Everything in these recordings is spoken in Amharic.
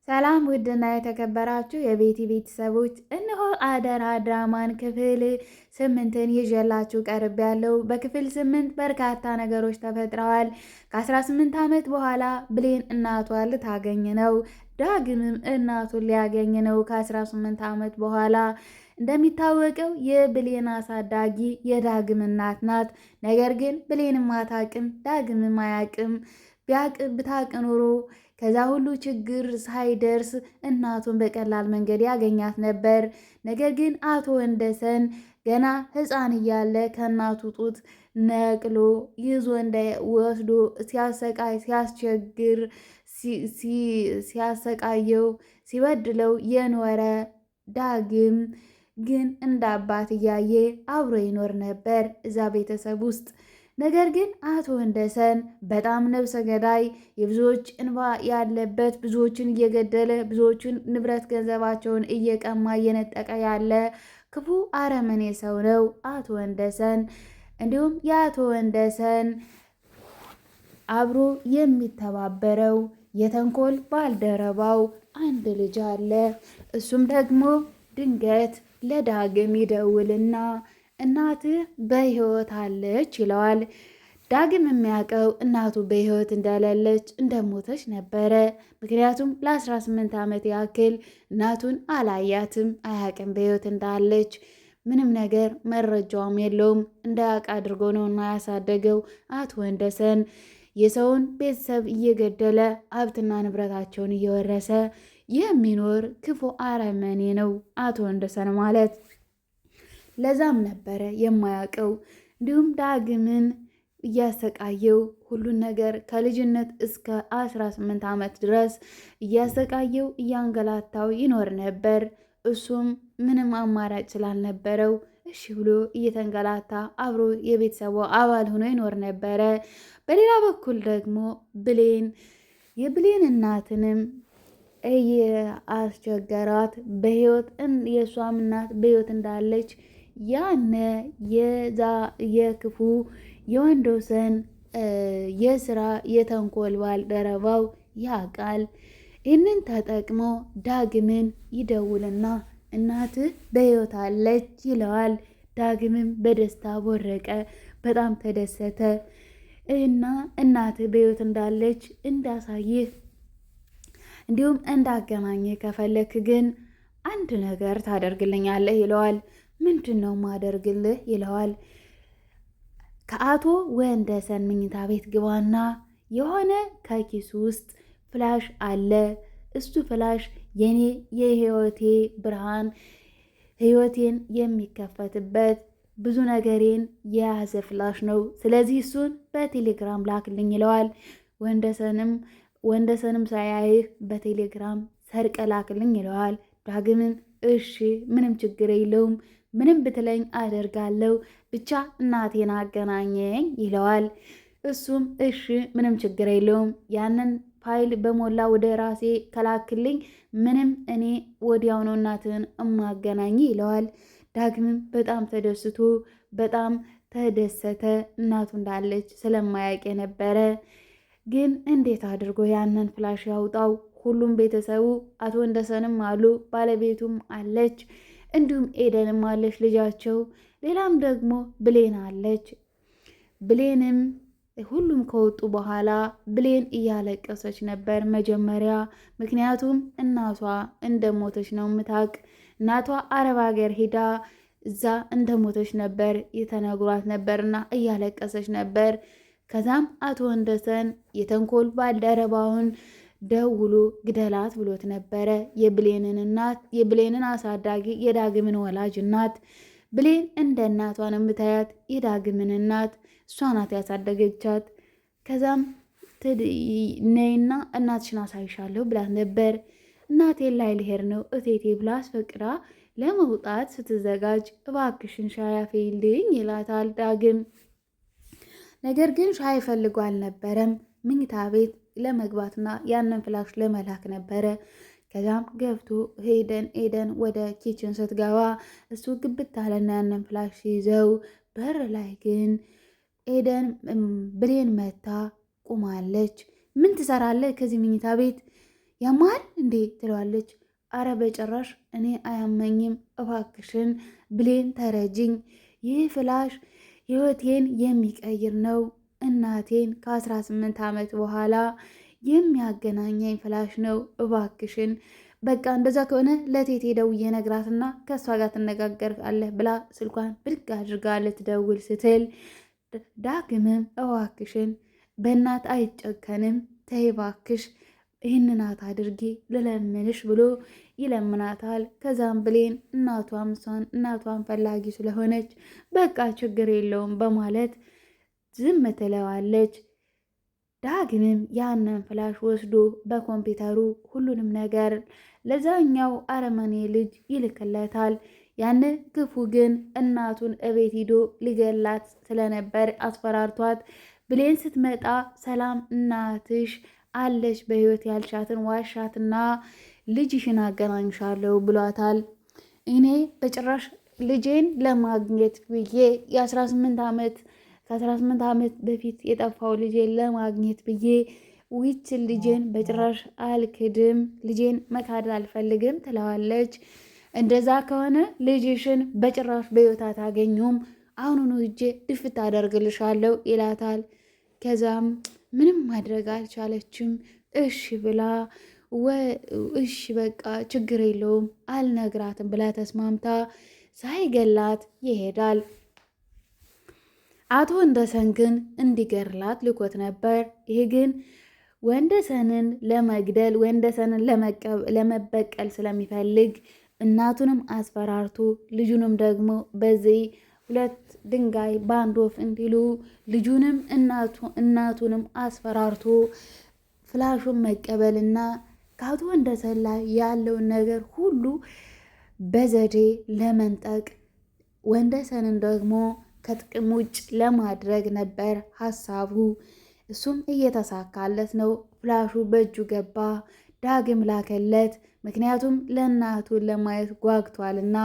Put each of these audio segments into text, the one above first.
ሰላም ውድና የተከበራችሁ የቤቲ ቤተሰቦች፣ እነሆ አደራ ድራማን ክፍል 8ን ይዤላችሁ ቀርብ ያለው። በክፍል 8 በርካታ ነገሮች ተፈጥረዋል። ከ18 ዓመት በኋላ ብሌን እናቷን ልታገኝ ነው። ዳግምም እናቱን ሊያገኝ ነው ከ18 ዓመት በኋላ። እንደሚታወቀው የብሌን አሳዳጊ የዳግም እናት ናት። ነገር ግን ብሌንም አታውቅም፣ ዳግምም አያውቅም። ብታውቅ ኖሮ ከዛ ሁሉ ችግር ሳይደርስ እናቱን በቀላል መንገድ ያገኛት ነበር። ነገር ግን አቶ ወንደሰን ገና ሕፃን እያለ ከእናቱ ጡት ነቅሎ ይዞ ወስዶ ሲያሰቃይ ሲያስቸግር ሲያሰቃየው ሲበድለው የኖረ ዳግም ግን እንደ አባት እያየ አብሮ ይኖር ነበር እዛ ቤተሰብ ውስጥ። ነገር ግን አቶ ወንደሰን በጣም ነብሰ ገዳይ፣ የብዙዎች እንባ ያለበት፣ ብዙዎችን እየገደለ ብዙዎችን ንብረት ገንዘባቸውን እየቀማ እየነጠቀ ያለ ክፉ አረመኔ ሰው ነው አቶ ወንደሰን። እንዲሁም የአቶ ወንደሰን አብሮ የሚተባበረው የተንኮል ባልደረባው አንድ ልጅ አለ። እሱም ደግሞ ድንገት ለዳግም ይደውልና እናትህ በሕይወት አለች ይለዋል። ዳግም የሚያውቀው እናቱ በሕይወት እንደሌለች እንደሞተች ነበረ። ምክንያቱም ለ18 ዓመት ያክል እናቱን አላያትም፣ አያውቅም በሕይወት እንዳለች። ምንም ነገር መረጃውም የለውም። እንዳያውቅ አድርጎ ነውና ያሳደገው አቶ ወንደሰን የሰውን ቤተሰብ እየገደለ ሀብትና ንብረታቸውን እየወረሰ የሚኖር ክፉ አረመኔ ነው አቶ ወንደሰን ማለት። ለዛም ነበረ የማያውቀው። እንዲሁም ዳግምን እያሰቃየው ሁሉን ነገር ከልጅነት እስከ 18 ዓመት ድረስ እያሰቃየው እያንገላታው ይኖር ነበር። እሱም ምንም አማራጭ ስላልነበረው እሺ ብሎ እየተንገላታ አብሮ የቤተሰቡ አባል ሆኖ ይኖር ነበረ። በሌላ በኩል ደግሞ የብሌን እናትንም እያስቸገራት በሕይወት የእሷም እናት በሕይወት እንዳለች ያነ የክፉ የወንዶሰን የስራ የተንኮል ባልደረባው ያውቃል። ይህንን ተጠቅሞ ዳግምን ይደውልና እናትህ በሕይወት አለች ይለዋል። ዳግምም በደስታ ቦረቀ፣ በጣም ተደሰተ እና እናትህ በሕይወት እንዳለች እንዳሳይህ እንዲሁም እንዳገናኝህ ከፈለክ ግን አንድ ነገር ታደርግልኛለህ ይለዋል። ምንድን ነው ማደርግልህ ይለዋል። ከአቶ ወንደሰን መኝታ ቤት ግባና የሆነ ከኪሱ ውስጥ ፍላሽ አለ። እሱ ፍላሽ የኔ የህይወቴ ብርሃን፣ ህይወቴን የሚከፈትበት ብዙ ነገሬን የያዘ ፍላሽ ነው። ስለዚህ እሱን በቴሌግራም ላክልኝ ይለዋል። ወንደሰንም ሳያይህ በቴሌግራም ሰርቀ ላክልኝ ይለዋል። ዳግምን እሺ ምንም ችግር የለውም፣ ምንም ብትለኝ አደርጋለሁ፣ ብቻ እናቴን አገናኘኝ ይለዋል። እሱም እሺ ምንም ችግር የለውም፣ ያንን ፋይል በሞላ ወደ ራሴ ከላክልኝ ምንም እኔ ወዲያው ነው እናትን እማገናኝ ይለዋል። ዳግምም በጣም ተደስቶ በጣም ተደሰተ። እናቱ እንዳለች ስለማያውቅ የነበረ ግን እንዴት አድርጎ ያንን ፍላሽ ያውጣው? ሁሉም ቤተሰቡ አቶ ወንደሰንም አሉ፣ ባለቤቱም አለች፣ እንዲሁም ኤደንም አለች ልጃቸው፣ ሌላም ደግሞ ብሌን አለች። ብሌንም ሁሉም ከወጡ በኋላ ብሌን እያለቀሰች ነበር መጀመሪያ። ምክንያቱም እናቷ እንደሞተች ነው የምታውቅ። እናቷ አረብ ሀገር ሄዳ እዛ እንደሞተች ነበር የተነግሯት ነበርና እያለቀሰች ነበር። ከዛም አቶ ወንደሰን የተንኮል ባልደረባውን ደውሎ ግደላት ብሎት ነበረ። የብሌንን አሳዳጊ የዳግምን ወላጅ እናት። ብሌን እንደ እናቷን የምታያት የዳግምን እናት እሷ ናት ያሳደገቻት። ከዛም ነይና እናትሽን አሳይሻለሁ ብላት ነበር። እናቴን ላይ ልሄድ ነው እቴቴ ብላ አስፈቅዳ ለመውጣት ስትዘጋጅ እባክሽን ሻይ አፍይልኝ ይላታል ዳግም። ነገር ግን ሻይ ፈልጎ አልነበረም፣ መኝታ ቤት ለመግባትና ያንን ፍላሽ ለመላክ ነበረ። ከዛም ገብቶ ኤደን ወደ ኪችን ስትገባ እሱ ግብት አለና ያንን ፍላሽ ይዘው በር ላይ ግን ብሌን መታ ቁማለች። ምን ትሰራለህ ከዚህ መኝታ ቤት? ያማል እንዴ ትለዋለች። አረ በጭራሽ እኔ አያመኝም፣ እባክሽን ብሌን ተረጅኝ። ይህ ፍላሽ ህይወቴን የሚቀይር ነው። እናቴን ከ18 ዓመት በኋላ የሚያገናኘኝ ፍላሽ ነው። እባክሽን በቃ እንደዛ ከሆነ ለቴቴ ደውዬ ነግራትና ከእሷ ጋር ትነጋገራለህ ብላ ስልኳን ብድግ አድርጋ ልትደውል ስትል ዳግምም እባክሽን በእናት አይጨከንም፣ ተይ እባክሽ ይህንናት አድርጌ ልለምንሽ ብሎ ይለምናታል። ከዛም ብሌን እናቷን ፈላጊ ስለሆነች በቃ ችግር የለውም በማለት ዝም ትለዋለች። ዳግምም ያንን ፍላሽ ወስዶ በኮምፒውተሩ ሁሉንም ነገር ለዛኛው አረመኔ ልጅ ይልክለታል። ያን ክፉ ግን እናቱን እቤት ሂዶ ሊገላት ስለነበር አስፈራርቷት ብሌን ስትመጣ ሰላም እናትሽ አለች በህይወት ያልሻትን ዋሻትና ልጅሽን አገናኝሻለሁ ብሏታል። እኔ በጭራሽ ልጄን ለማግኘት ብዬ ከ18 ዓመት በፊት የጠፋው ልጄን ለማግኘት ብዬ ውይችን ልጄን በጭራሽ አልክድም፣ ልጄን መካድ አልፈልግም ትለዋለች። እንደዛ ከሆነ ልጅሽን በጭራሽ በህይወት አታገኙም፣ አሁኑኑ እጄ ድፍት አደርግልሻለሁ ይላታል። ከዛም ምንም ማድረግ አልቻለችም። እሺ ብላ እሺ በቃ ችግር የለውም አልነግራትም ብላ ተስማምታ ሳይገላት ይሄዳል። አቶ ወንደሰን ግን እንዲገርላት ልኮት ነበር። ይሄ ግን ወንደሰንን ለመግደል ወንደሰንን ለመበቀል ስለሚፈልግ እናቱንም አስፈራርቶ ልጁንም ደግሞ በዚህ ሁለት ድንጋይ በአንድ ወፍ እንዲሉ ልጁንም እናቱንም አስፈራርቶ ፍላሹን መቀበልና ከአቶ ወንደሰን ላይ ያለውን ነገር ሁሉ በዘዴ ለመንጠቅ ወንደሰንን ደግሞ ከጥቅም ውጭ ለማድረግ ነበር ሀሳቡ። እሱም እየተሳካለት ነው። ፍላሹ በእጁ ገባ። ዳግም ላከለት። ምክንያቱም ለእናቱን ለማየት ጓግቷልና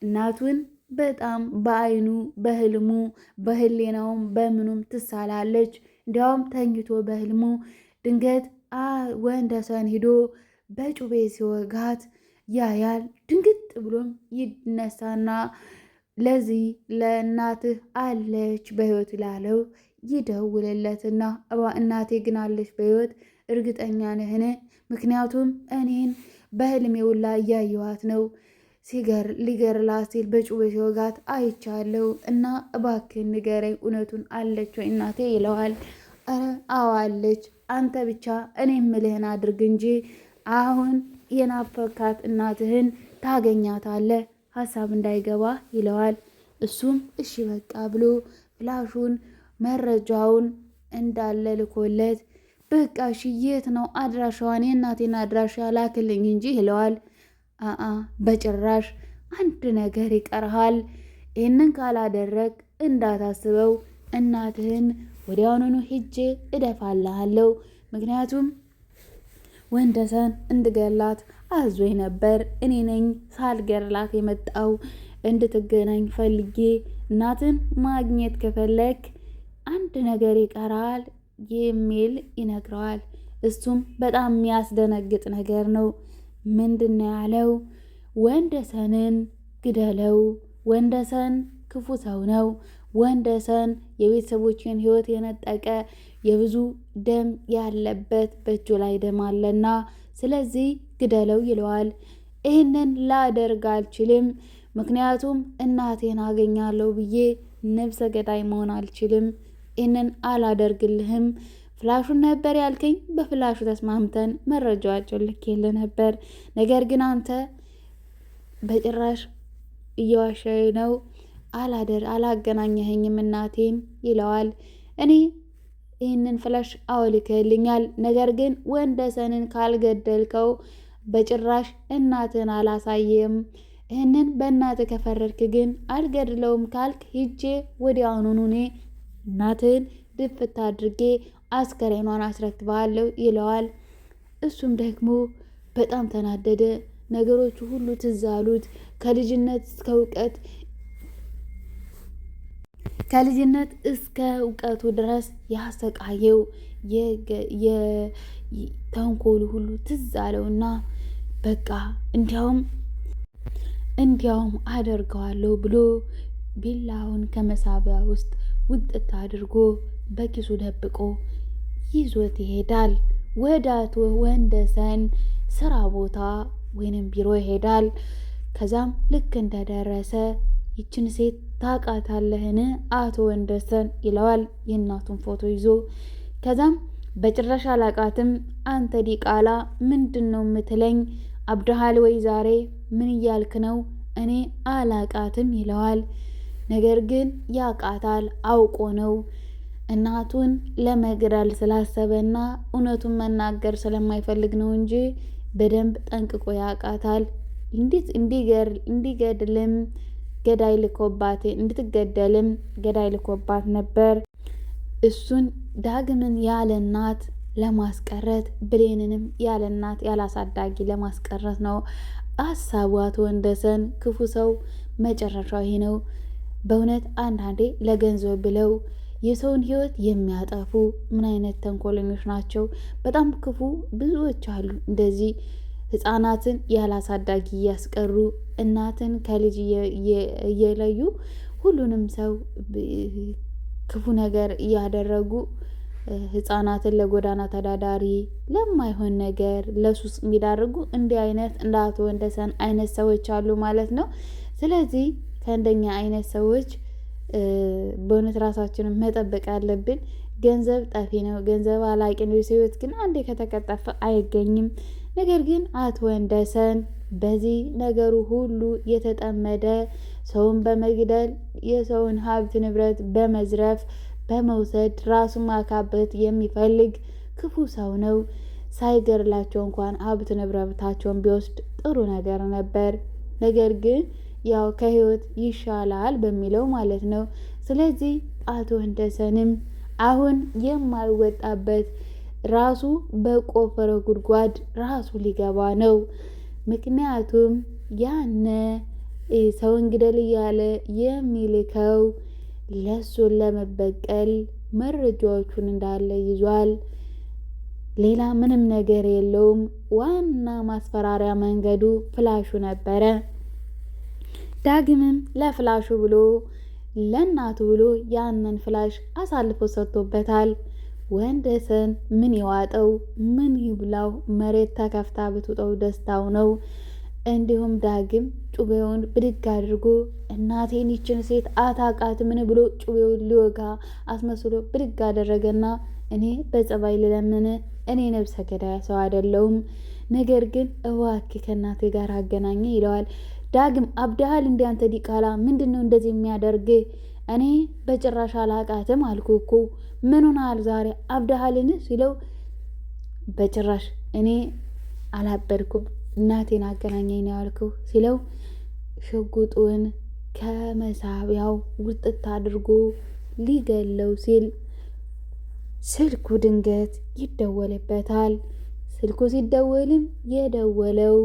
እናቱን በጣም በአይኑ በህልሙ በህሌናውም በምኑም ትሳላለች። እንዲያውም ተኝቶ በህልሙ ድንገት ወንደሰን ሂዶ በጩቤ ሲወጋት ያያል። ድንግጥ ብሎም ይነሳና ለዚህ ለእናትህ አለች በህይወት ላለው ይደውልለትና እናቴ ግን አለች በህይወት እርግጠኛ ነህን? ምክንያቱም እኔን በህልሜው ላይ እያየኋት ነው ሊገርላት ሲል በጩቤ ሲወጋት አይቻለሁ እና እባክህን ንገረኝ እውነቱን አለች ወይ እናቴ ይለዋል። ኧረ አዎ አለች፣ አንተ ብቻ እኔ ምልህን አድርግ እንጂ አሁን የናፈካት እናትህን ታገኛታለህ፣ ሀሳብ እንዳይገባ ይለዋል። እሱም እሺ በቃ ብሎ ፍላሹን መረጃውን እንዳለ ልኮለት በቃ እሺ የት ነው አድራሻዋን የእናቴን አድራሻ ላክልኝ እንጂ ይለዋል። በጭራሽ አንድ ነገር ይቀርሃል፣ ይህንን ካላደረግ እንዳታስበው እናትህን ወዲያውኑኑ ሄጄ እደፋልሃለሁ። ምክንያቱም ወንደሰን እንድገላት አዞኝ ነበር። እኔ ነኝ ሳልገርላት የመጣው እንድትገናኝ ፈልጌ። እናትን ማግኘት ከፈለክ አንድ ነገር ይቀራል የሚል ይነግረዋል። እሱም በጣም የሚያስደነግጥ ነገር ነው። ምንድነው ያለው? ወንደሰንን ግደለው። ወንደሰን ክፉ ሰው ነው። ወንደሰን የቤተሰቦችን ሕይወት የነጠቀ የብዙ ደም ያለበት በእጁ ላይ ደም አለና ስለዚህ ግደለው ይለዋል። ይህንን ላደርግ አልችልም፣ ምክንያቱም እናቴን አገኛለሁ ብዬ ነብሰ ገዳይ መሆን አልችልም። ይህንን አላደርግልህም። ፍላሹን ነበር ያልከኝ፣ በፍላሹ ተስማምተን መረጃዎችን ልኬልህ ነበር። ነገር ግን አንተ በጭራሽ እየዋሸህ ነው፣ አላገናኘኸኝም እናቴን ይለዋል። እኔ ይህንን ፍላሽ አውልከልኛል፣ ነገር ግን ወንደሰንን ካልገደልከው በጭራሽ እናትን አላሳየም። ይህንን በእናትህ ከፈረድክ ግን አልገድለውም ካልክ ሂጄ ወዲያውኑኑ እኔ እናትን ድፍት አድርጌ አስከሬኗን አስረክባለሁ ይለዋል። እሱም ደግሞ በጣም ተናደደ። ነገሮቹ ሁሉ ትዝ አሉት። ከልጅነት እስከ እውቀቱ ድረስ ያሰቃየው የተንኮሉ ሁሉ ትዝ አለውና በቃ እንዲያውም አደርገዋለሁ ብሎ ቢላውን ከመሳቢያ ውስጥ ውጥት አድርጎ በኪሱ ደብቆ ይዞት ይሄዳል። ወደ አቶ ወንደሰን ስራ ቦታ ወይንም ቢሮ ይሄዳል። ከዛም ልክ እንደደረሰ ይችን ሴት ታውቃታለህን አቶ ወንደሰን ይለዋል፣ የእናቱን ፎቶ ይዞ። ከዛም በጭራሽ አላቃትም፣ አንተ ዲቃላ ምንድን ነው የምትለኝ? አብደሃል ወይ ዛሬ? ምን እያልክ ነው? እኔ አላቃትም ይለዋል። ነገር ግን ያቃታል፣ አውቆ ነው እናቱን ለመግደል ስላሰበና እውነቱን መናገር ስለማይፈልግ ነው እንጂ በደንብ ጠንቅቆ ያቃታል። እንዲገድልም ገዳይ ልኮባት እንድትገደልም ገዳይ ልኮባት ነበር። እሱን ዳግምን ያለ እናት ለማስቀረት ብሌንንም ያለ እናት ያለ አሳዳጊ ለማስቀረት ነው አሳቡ። አቶ ወንደሰን ክፉ ሰው መጨረሻው ይሄ ነው። በእውነት አንዳንዴ ለገንዘብ ብለው የሰውን ሕይወት የሚያጠፉ ምን አይነት ተንኮለኞች ናቸው? በጣም ክፉ ብዙዎች አሉ። እንደዚህ ህፃናትን ያላሳዳጊ እያስቀሩ እናትን ከልጅ እየለዩ ሁሉንም ሰው ክፉ ነገር እያደረጉ ህፃናትን ለጎዳና ተዳዳሪ ለማይሆን ነገር ለሱስ የሚዳርጉ እንዲህ አይነት እንደ አቶ ወንደሰን አይነት ሰዎች አሉ ማለት ነው። ስለዚህ ከእንደኛ አይነት ሰዎች በእውነት ራሳችንን መጠበቅ ያለብን። ገንዘብ ጠፊ ነው፣ ገንዘብ አላቂ ነው። ህይወት ግን አንዴ ከተቀጠፈ አይገኝም። ነገር ግን አቶ ወንደሰን በዚህ ነገሩ ሁሉ የተጠመደ ሰውን በመግደል የሰውን ሀብት ንብረት በመዝረፍ በመውሰድ ራሱን ማካበት የሚፈልግ ክፉ ሰው ነው። ሳይገድላቸው እንኳን ሀብት ንብረታቸውን ቢወስድ ጥሩ ነገር ነበር። ነገር ግን ያው ከህይወት ይሻላል በሚለው ማለት ነው። ስለዚህ አቶ ወንደሰንም አሁን የማይወጣበት ራሱ በቆፈረው ጉድጓድ ራሱ ሊገባ ነው። ምክንያቱም ያነ ሰውን ግደል እያለ የሚልከው ለሱን ለመበቀል መረጃዎቹን እንዳለ ይዟል። ሌላ ምንም ነገር የለውም። ዋና ማስፈራሪያ መንገዱ ፍላሹ ነበረ። ዳግምም ለፍላሹ ብሎ ለእናቱ ብሎ ያንን ፍላሽ አሳልፎ ሰጥቶበታል። ወንደሰን ምን ይዋጠው ምን ይብላው? መሬት ተከፍታ ብትውጠው ደስታው ነው። እንዲሁም ዳግም ጩቤውን ብድግ አድርጎ እናቴን ይችን ሴት አታቃት ምን ብሎ ጩቤውን ሊወጋ አስመስሎ ብድግ አደረገና እኔ በጸባይ ልለምን፣ እኔ ነብሰ ገዳይ ሰው አይደለሁም፣ ነገር ግን እባክህ ከእናቴ ጋር አገናኘ ይለዋል። ዳግም አብደሃል እንደ አንተ ዲቃላ ምንድን ነው እንደዚህ የሚያደርግ? እኔ በጭራሽ አላቃትም አልኩ እኮ ምን ሆነሃል ዛሬ አብደሃልን ሲለው በጭራሽ እኔ አላበድኩም እናቴን አገናኘኝ ነው ያልኩህ ሲለው ሽጉጡን ከመሳቢያው ውጥት አድርጎ ሊገለው ሲል ስልኩ ድንገት ይደወልበታል። ስልኩ ሲደወልም የደወለው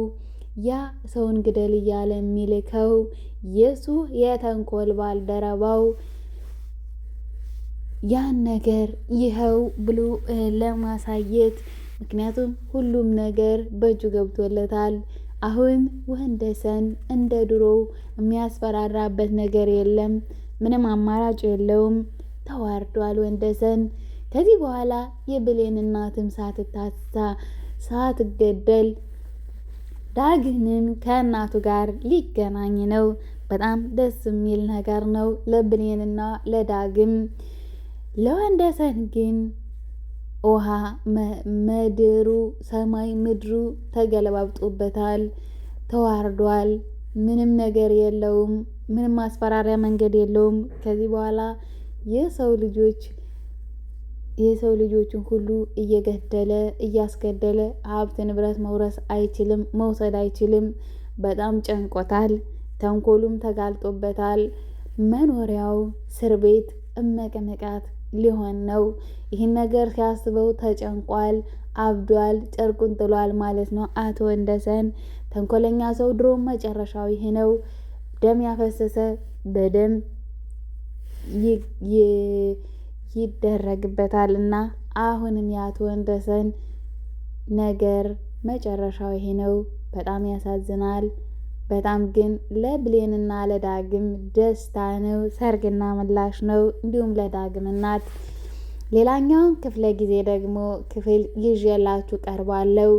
ያ ሰውን ግደል እያለ የሚልከው የሱ የተንኮል ባልደረባው ያን ነገር ይኸው ብሎ ለማሳየት፣ ምክንያቱም ሁሉም ነገር በእጁ ገብቶለታል። አሁን ወንደሰን እንደ ድሮ የሚያስፈራራበት ነገር የለም። ምንም አማራጭ የለውም። ተዋርዷል ወንደሰን። ከዚህ በኋላ የብሌን እናትም ሳትገደል ዳግምን ከእናቱ ጋር ሊገናኝ ነው። በጣም ደስ የሚል ነገር ነው ለብሌንና ለዳግም። ለወንደሰን ግን ውሃ ምድሩ ሰማይ ምድሩ ተገለባብጦበታል። ተዋርዷል። ምንም ነገር የለውም። ምንም ማስፈራሪያ መንገድ የለውም። ከዚህ በኋላ የሰው ልጆችን ሁሉ እየገደለ እያስገደለ ሀብት ንብረት መውረስ አይችልም፣ መውሰድ አይችልም። በጣም ጨንቆታል። ተንኮሉም ተጋልጦበታል። መኖሪያው እስር ቤት እመቀመቃት ሊሆን ነው። ይህን ነገር ሲያስበው ተጨንቋል፣ አብዷል፣ ጨርቁን ጥሏል ማለት ነው። አቶ ወንደሰን ተንኮለኛ ሰው ድሮም መጨረሻው ይሄ ነው። ደም ያፈሰሰ በደም ይደረግበታል እና አሁንም የአቶ ወንደሰን ነገር መጨረሻው ይሄ ነው። በጣም ያሳዝናል። በጣም ግን ለብሌንና ለዳግም ደስታ ነው፣ ሰርግና ምላሽ ነው። እንዲሁም ለዳግም እናት ሌላኛውን ክፍለ ጊዜ ደግሞ ክፍል ይዤላችሁ ቀርባለሁ።